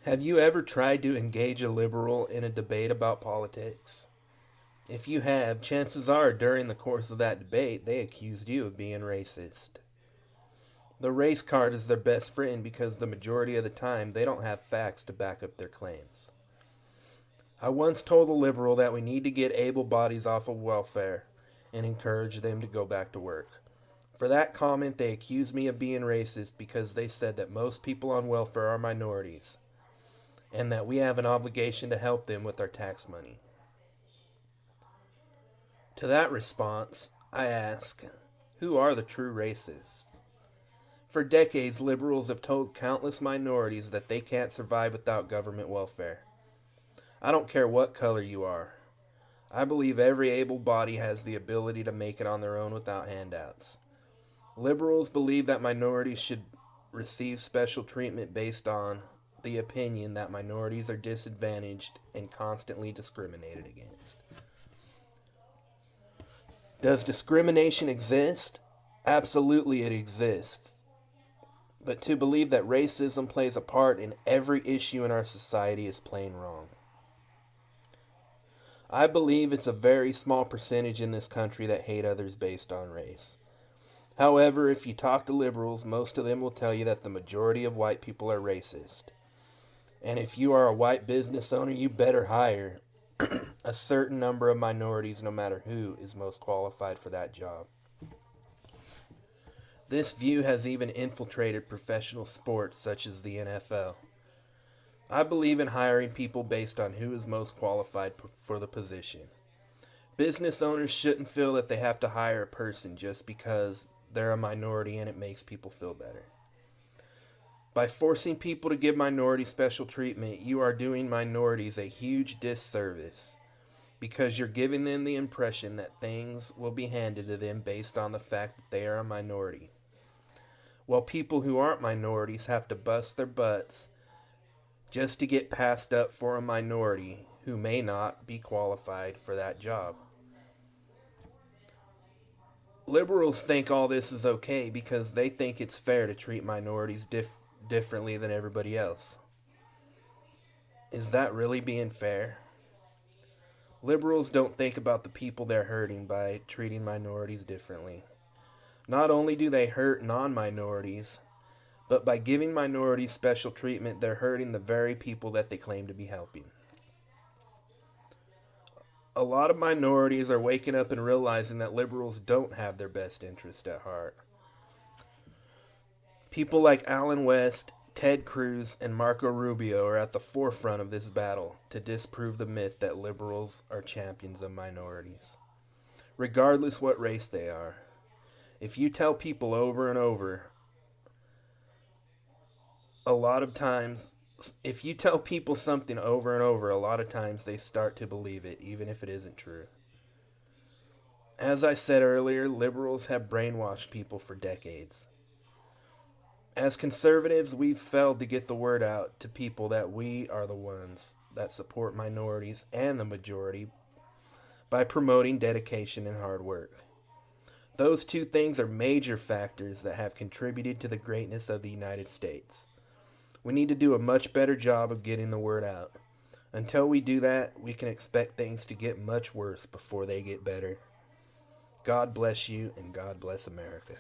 Have you ever tried to engage a liberal in a debate about politics? If you have, chances are during the course of that debate they accused you of being racist. The race card is their best friend because the majority of the time they don't have facts to back up their claims. I once told a liberal that we need to get able bodies off of welfare and encourage them to go back to work. For that comment, they accused me of being racist because they said that most people on welfare are minorities and that we have an obligation to help them with our tax money. To that response, I ask, who are the true racists? For decades, liberals have told countless minorities that they can't survive without government welfare. I don't care what color you are. I believe every able body has the ability to make it on their own without handouts. Liberals believe that minorities should receive special treatment based on the opinion that minorities are disadvantaged and constantly discriminated against. Does discrimination exist? Absolutely it exists. But to believe that racism plays a part in every issue in our society is plain wrong. I believe it's a very small percentage in this country that hate others based on race. However, if you talk to liberals, most of them will tell you that the majority of white people are racist. And if you are a white business owner, you better hire a certain number of minorities, no matter who is most qualified for that job. This view has even infiltrated professional sports such as the NFL. I believe in hiring people based on who is most qualified for the position. Business owners shouldn't feel that they have to hire a person just because they're a minority and it makes people feel better. By forcing people to give minorities special treatment, you are doing minorities a huge disservice because you're giving them the impression that things will be handed to them based on the fact that they are a minority. While people who aren't minorities have to bust their butts just to get passed up for a minority who may not be qualified for that job. Liberals think all this is okay because they think it's fair to treat minorities differently than everybody else. Is that really being fair? Liberals don't think about the people they're hurting by treating minorities differently. Not only do they hurt non-minorities, but by giving minorities special treatment, they're hurting the very people that they claim to be helping. A lot of minorities are waking up and realizing that liberals don't have their best interest at heart. People like Allen West, Ted Cruz, and Marco Rubio are at the forefront of this battle to disprove the myth that liberals are champions of minorities, regardless what race they are. If you tell people over and over, a lot of times, if you tell people something over and over, a lot of times they start to believe it, even if it isn't true. As I said earlier, liberals have brainwashed people for decades. As conservatives, we've failed to get the word out to people that we are the ones that support minorities and the majority by promoting dedication and hard work. Those two things are major factors that have contributed to the greatness of the United States. We need to do a much better job of getting the word out. Until we do that, we can expect things to get much worse before they get better. God bless you, and God bless America.